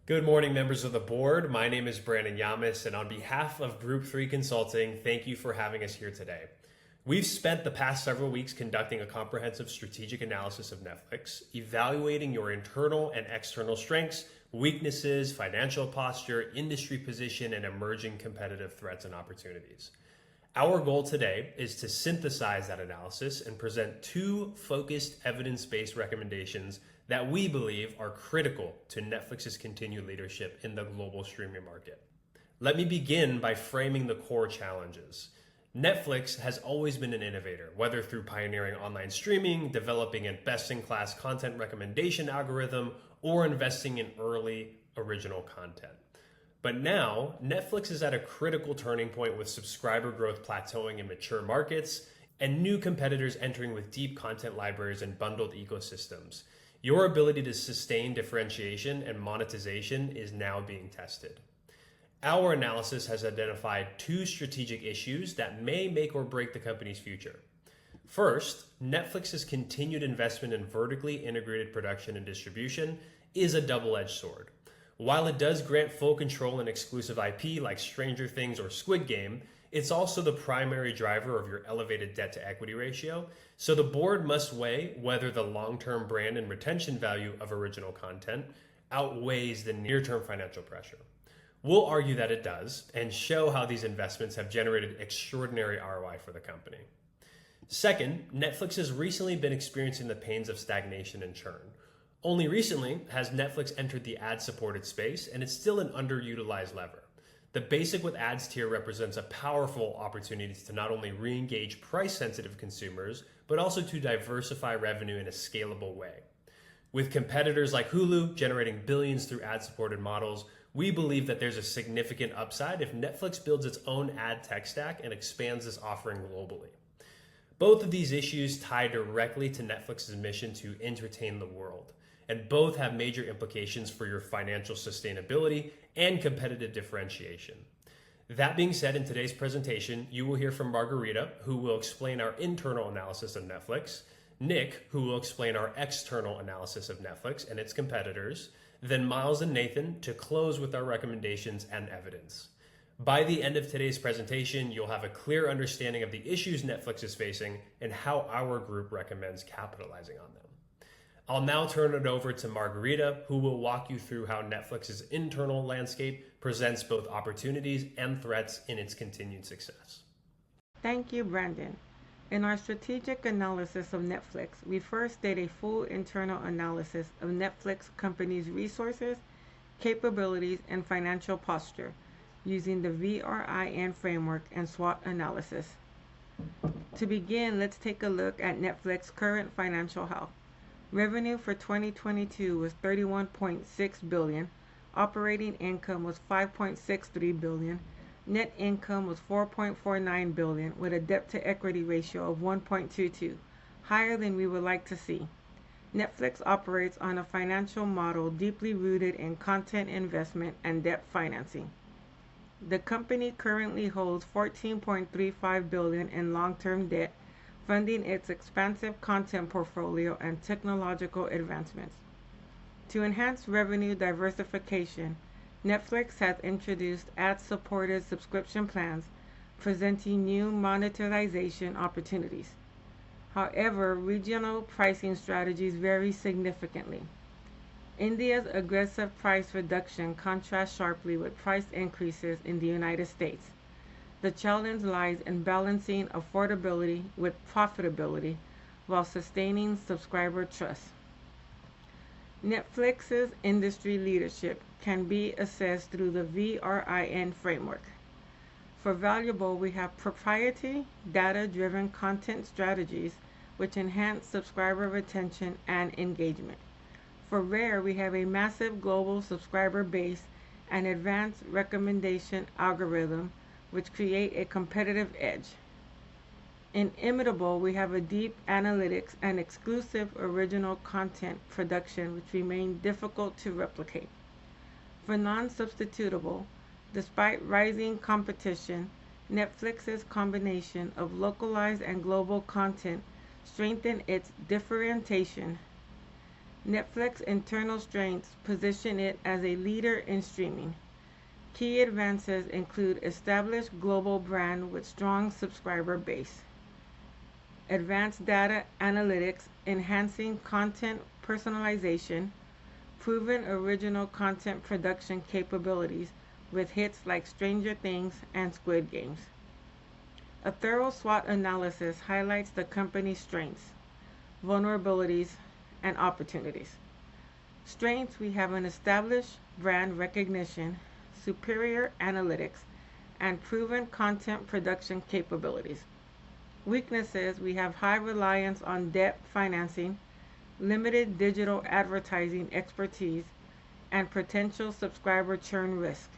Good morning, members of the board. My name is Brandon Llamas, and on behalf of Group 3 Consulting, thank you for having us here today. We've spent the past several weeks conducting a comprehensive strategic analysis of Netflix, evaluating your internal and external strengths, weaknesses, financial posture, industry position, and emerging competitive threats and opportunities. Our goal today is to synthesize that analysis and present two focused, evidence-based recommendations that we believe are critical to Netflix's continued leadership in the global streaming market. Let me begin by framing the core challenges. Netflix has always been an innovator, whether through pioneering online streaming, developing a best-in-class content recommendation algorithm, or investing in early original content. But now, Netflix is at a critical turning point with subscriber growth plateauing in mature markets and new competitors entering with deep content libraries and bundled ecosystems. Your ability to sustain differentiation and monetization is now being tested. Our analysis has identified two strategic issues that may make or break the company's future. First, Netflix's continued investment in vertically integrated production and distribution is a double-edged sword. While it does grant full control and exclusive IP like Stranger Things or Squid Game, it's also the primary driver of your elevated debt-to-equity ratio, so the board must weigh whether the long-term brand and retention value of original content outweighs the near-term financial pressure. We'll argue that it does and show how these investments have generated extraordinary ROI for the company. Second, Netflix has recently been experiencing the pains of stagnation and churn. Only recently has Netflix entered the ad-supported space, and it's still an underutilized lever. The basic with ads tier represents a powerful opportunity to not only re-engage price-sensitive consumers, but also to diversify revenue in a scalable way. With competitors like Hulu generating billions through ad-supported models, we believe that there's a significant upside if Netflix builds its own ad tech stack and expands this offering globally. Both of these issues tie directly to Netflix's mission to entertain the world, and both have major implications for your financial sustainability and competitive differentiation. That being said, in today's presentation, you will hear from Margarita, who will explain our internal analysis of Netflix, Nick, who will explain our external analysis of Netflix and its competitors, then Myles and Nathan to close with our recommendations and evidence. By the end of today's presentation, you'll have a clear understanding of the issues Netflix is facing and how our group recommends capitalizing on them. I'll now turn it over to Margarita, who will walk you through how Netflix's internal landscape presents both opportunities and threats in its continued success. Thank you, Brandon. In our strategic analysis of Netflix, we first did a full internal analysis of Netflix company's resources, capabilities, and financial posture using the VRIN framework and SWOT analysis. To begin, let's take a look at Netflix's current financial health. Revenue for 2022 was $31.6 billion, operating income was $5.63 billion, net income was $4.49 billion with a debt-to-equity ratio of 1.22, higher than we would like to see. Netflix operates on a financial model deeply rooted in content investment and debt financing. The company currently holds $14.35 billion in long-term debt, funding its expansive content portfolio and technological advancements. To enhance revenue diversification, Netflix has introduced ad-supported subscription plans, presenting new monetization opportunities. However, regional pricing strategies vary significantly. India's aggressive price reduction contrasts sharply with price increases in the United States. The challenge lies in balancing affordability with profitability while sustaining subscriber trust. Netflix's industry leadership can be assessed through the VRIN framework. For valuable, we have proprietary, data-driven content strategies which enhance subscriber retention and engagement. For rare, we have a massive global subscriber base and advanced recommendation algorithm which create a competitive edge. In Imitable, we have a deep analytics and exclusive original content production which remain difficult to replicate. For non-substitutable, despite rising competition, Netflix's combination of localized and global content strengthen its differentiation. Netflix's internal strengths position it as a leader in streaming. Key advances include established global brand with strong subscriber base, advanced data analytics enhancing content personalization, proven original content production capabilities with hits like Stranger Things and Squid Games. A thorough SWOT analysis highlights the company's strengths, vulnerabilities, and opportunities. Strengths: we have an established brand recognition, superior analytics, and proven content production capabilities. Weaknesses: we have high reliance on debt financing, limited digital advertising expertise, and potential subscriber churn risk.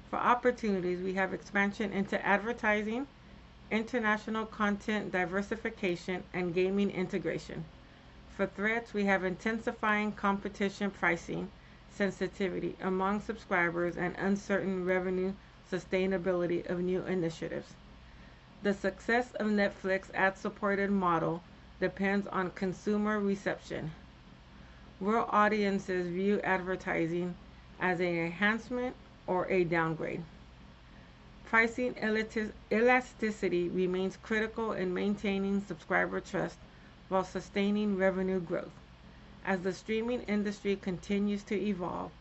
For opportunities, we have expansion into advertising, international content diversification, and gaming integration. For threats, we have intensifying competition pricing sensitivity among subscribers and uncertain revenue sustainability of new initiatives. The success of Netflix ad-supported model depends on consumer reception. Will audiences view advertising as an enhancement or a downgrade? Pricing elasticity remains critical in maintaining subscriber trust while sustaining revenue growth. As the streaming industry continues to evolve,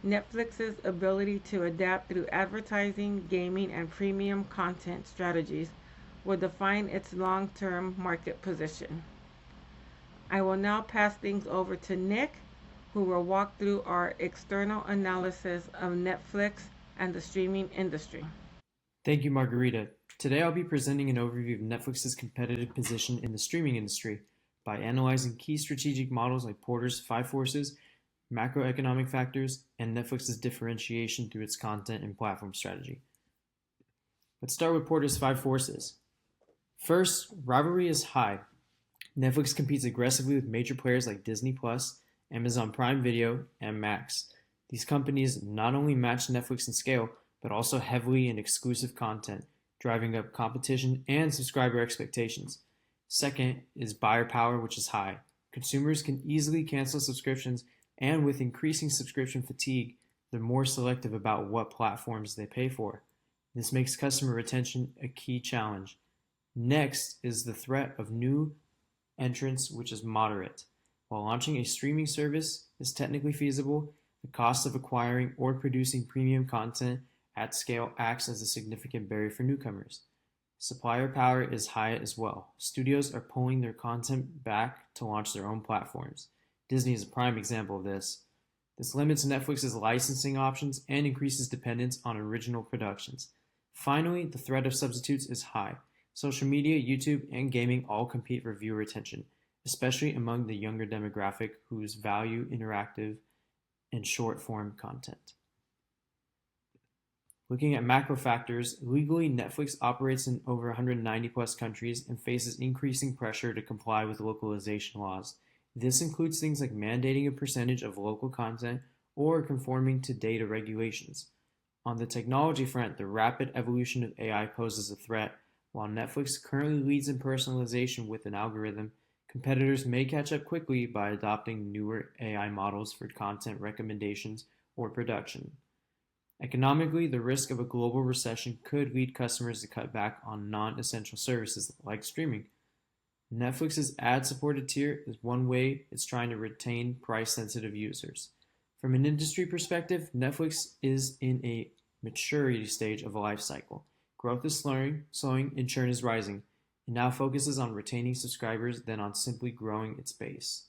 Netflix's ability to adapt through advertising, gaming, and premium content strategies will define its long-term market position. I will now pass things over to Nick, who will walk through our external analysis of Netflix and the streaming industry. Thank you, Margarita. Today I'll be presenting an overview of Netflix's competitive position in the streaming industry by analyzing key strategic models like Porter's 5 Forces, macroeconomic factors, and Netflix's differentiation through its content and platform strategy. Let's start with Porter's 5 Forces. First, rivalry is high. Netflix competes aggressively with major players like Disney Plus, Amazon Prime Video, and Max. These companies not only match Netflix in scale, but also heavily in exclusive content, driving up competition and subscriber expectations. Second is buyer power, which is high. Consumers can easily cancel subscriptions, and with increasing subscription fatigue, they're more selective about what platforms they pay for. This makes customer retention a key challenge. Next is the threat of new entrants, which is moderate. While launching a streaming service is technically feasible, the cost of acquiring or producing premium content at scale acts as a significant barrier for newcomers. Supplier power is high as well. Studios are pulling their content back to launch their own platforms. Disney is a prime example of this. This limits Netflix's licensing options and increases dependence on original productions. Finally, the threat of substitutes is high. Social media, YouTube, and gaming all compete for viewer attention, especially among the younger demographic whose value interactive and short-form content. Looking at macro factors, legally Netflix operates in over 190 plus countries and faces increasing pressure to comply with localization laws. This includes things like mandating a percentage of local content or conforming to data regulations. On the technology front, the rapid evolution of AI poses a threat. While Netflix currently leads in personalization with an algorithm, competitors may catch up quickly by adopting newer AI models for content recommendations or production. Economically, the risk of a global recession could lead customers to cut back on non-essential services like streaming. Netflix's ad-supported tier is one way it's trying to retain price-sensitive users. From an industry perspective, Netflix is in a maturity stage of a life cycle. Growth is slowing, and churn is rising. It now focuses on retaining subscribers than on simply growing its base.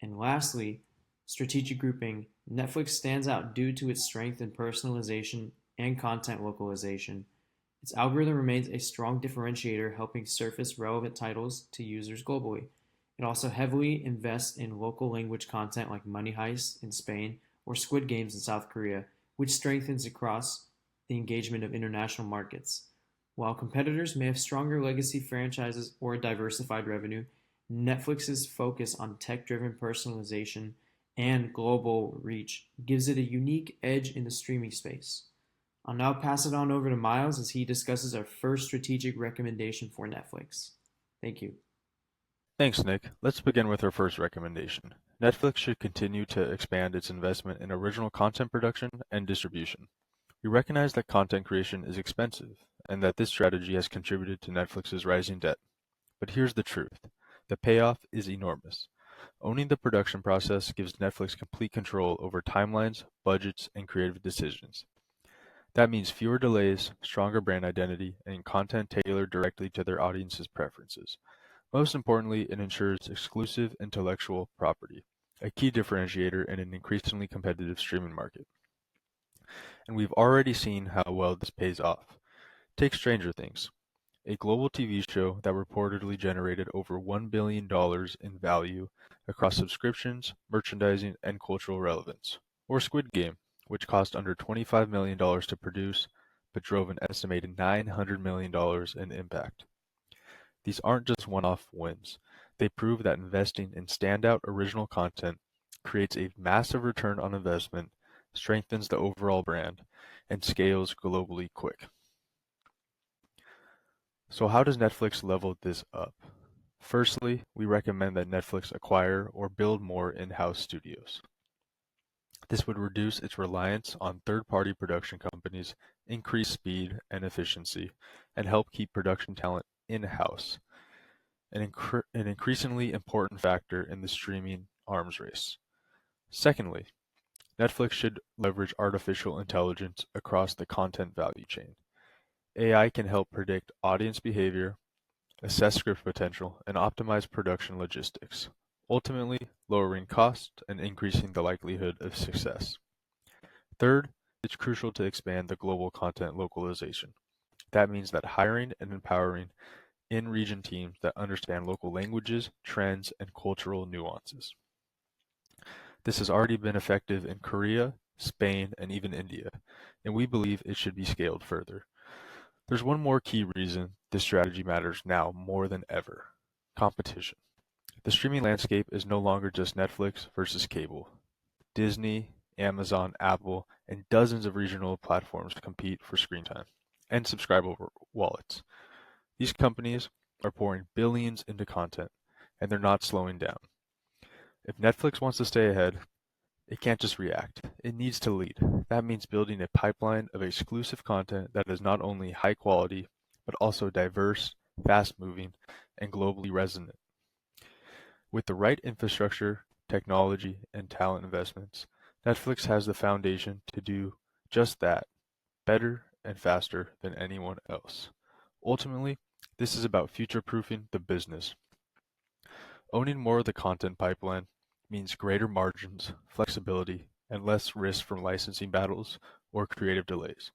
And lastly, strategic grouping. Netflix stands out due to its strength in personalization and content localization. Its algorithm remains a strong differentiator, helping surface relevant titles to users globally. It also heavily invests in local language content like Money Heist in Spain or Squid Games in South Korea, which strengthens across the engagement of international markets. While competitors may have stronger legacy franchises or diversified revenue, Netflix's focus on tech-driven personalization and global reach gives it a unique edge in the streaming space. I'll now pass it on over to Myles as he discusses our first strategic recommendation for Netflix. Thank you. Thanks, Nick. Let's begin with our first recommendation. Netflix should continue to expand its investment in original content production and distribution. We recognize that content creation is expensive, and that this strategy has contributed to Netflix's rising debt. But here's the truth. The payoff is enormous. Owning the production process gives Netflix complete control over timelines, budgets, and creative decisions. That means fewer delays, stronger brand identity, and content tailored directly to their audience's preferences. Most importantly, it ensures exclusive intellectual property, a key differentiator in an increasingly competitive streaming market. And we've already seen how well this pays off. Take Stranger Things, a global TV show that reportedly generated over $1 billion in value across subscriptions, merchandising, and cultural relevance. Or Squid Game, which cost under $25 million to produce, but drove an estimated $900 million in impact. These aren't just one-off wins. They prove that investing in standout original content creates a massive return on investment, strengthens the overall brand, and scales globally quick. So how does Netflix level this up? Firstly, we recommend that Netflix acquire or build more in-house studios. This would reduce its reliance on third-party production companies, increase speed and efficiency, and help keep production talent in-house, an increasingly important factor in the streaming arms race. Secondly, Netflix should leverage artificial intelligence across the content value chain. AI can help predict audience behavior, assess script potential, and optimize production logistics, ultimately lowering costs and increasing the likelihood of success. Third, it's crucial to expand the global content localization. That means that hiring and empowering in-region teams that understand local languages, trends, and cultural nuances. This has already been effective in Korea, Spain, and even India, and we believe it should be scaled further. There's one more key reason this strategy matters now more than ever: competition. The streaming landscape is no longer just Netflix versus cable. Disney, Amazon, Apple, and dozens of regional platforms compete for screen time and subscriber wallets. These companies are pouring billions into content, and they're not slowing down. If Netflix wants to stay ahead, it can't just react. It needs to lead. That means building a pipeline of exclusive content that is not only high quality, but also diverse, fast-moving, and globally resonant. With the right infrastructure, technology, and talent investments, Netflix has the foundation to do just that, better and faster than anyone else. Ultimately, this is about future-proofing the business. Owning more of the content pipeline means greater margins, flexibility, and less risk from licensing battles or creative delays.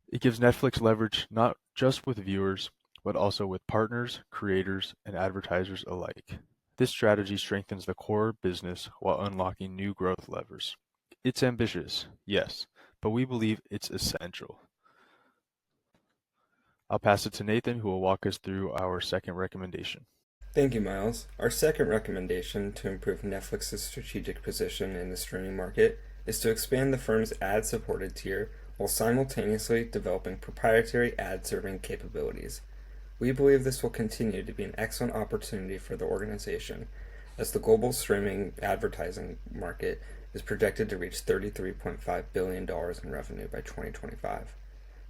It gives Netflix leverage not just with viewers, but also with partners, creators, and advertisers alike. This strategy strengthens the core business while unlocking new growth levers. It's ambitious, yes, but we believe it's essential. I'll pass it to Nathan, who will walk us through our second recommendation. Thank you, Myles. Our second recommendation to improve Netflix's strategic position in the streaming market is to expand the firm's ad-supported tier while simultaneously developing proprietary ad-serving capabilities. We believe this will continue to be an excellent opportunity for the organization, as the global streaming advertising market is projected to reach $33.5 billion in revenue by 2025.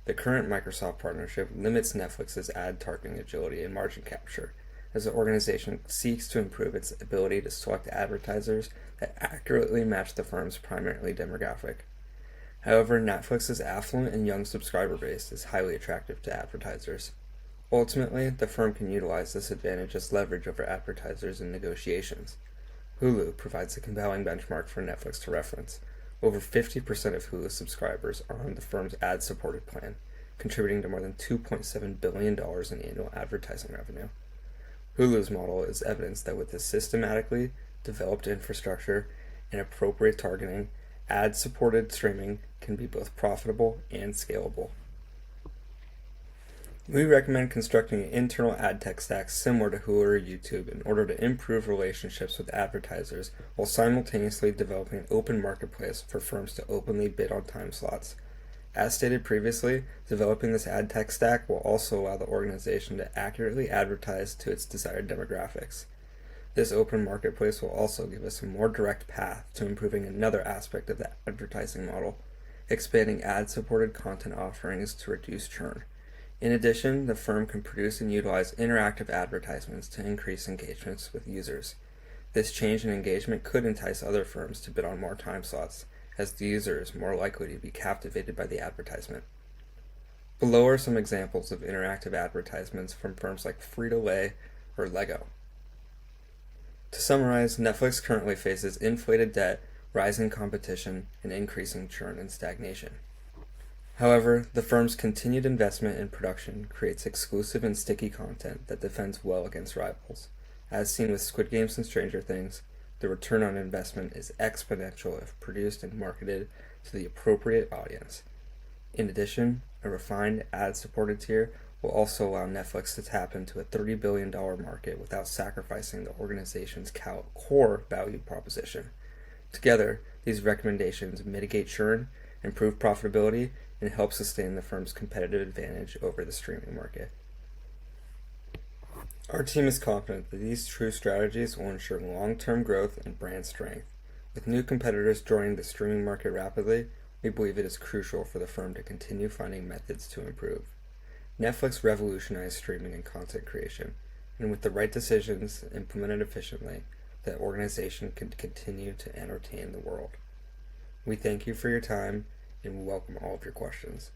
The current Microsoft partnership limits Netflix's ad targeting agility and margin capture, as the organization seeks to improve its ability to select advertisers that accurately match the firm's primary demographic. However, Netflix's affluent and young subscriber base is highly attractive to advertisers. Ultimately, the firm can utilize this advantage as leverage over advertisers in negotiations. Hulu provides a compelling benchmark for Netflix to reference. Over 50% of Hulu subscribers are on the firm's ad-supported plan, contributing to more than $2.7 billion in annual advertising revenue. Hulu's model is evidence that with a systematically developed infrastructure and appropriate targeting, ad-supported streaming can be both profitable and scalable. We recommend constructing an internal ad tech stack similar to Hulu or YouTube in order to improve relationships with advertisers while simultaneously developing an open marketplace for firms to openly bid on time slots. As stated previously, developing this ad tech stack will also allow the organization to accurately advertise to its desired demographics. This open marketplace will also give us a more direct path to improving another aspect of the advertising model, expanding ad-supported content offerings to reduce churn. In addition, the firm can produce and utilize interactive advertisements to increase engagements with users. This change in engagement could entice other firms to bid on more time slots, as the user is more likely to be captivated by the advertisement. Below are some examples of interactive advertisements from firms like Frito-Lay or Lego. To summarize, Netflix currently faces inflated debt, rising competition, and increasing churn and stagnation. However, the firm's continued investment in production creates exclusive and sticky content that defends well against rivals. As seen with Squid Games and Stranger Things, the return on investment is exponential if produced and marketed to the appropriate audience. In addition, a refined ad-supported tier will also allow Netflix to tap into a $30 billion market without sacrificing the organization's core value proposition. Together, these recommendations mitigate churn, improve profitability, and help sustain the firm's competitive advantage over the streaming market. Our team is confident that these true strategies will ensure long-term growth and brand strength. With new competitors joining the streaming market rapidly, we believe it is crucial for the firm to continue finding methods to improve. Netflix revolutionized streaming and content creation, and with the right decisions implemented efficiently, the organization can continue to entertain the world. We thank you for your time, and we welcome all of your questions.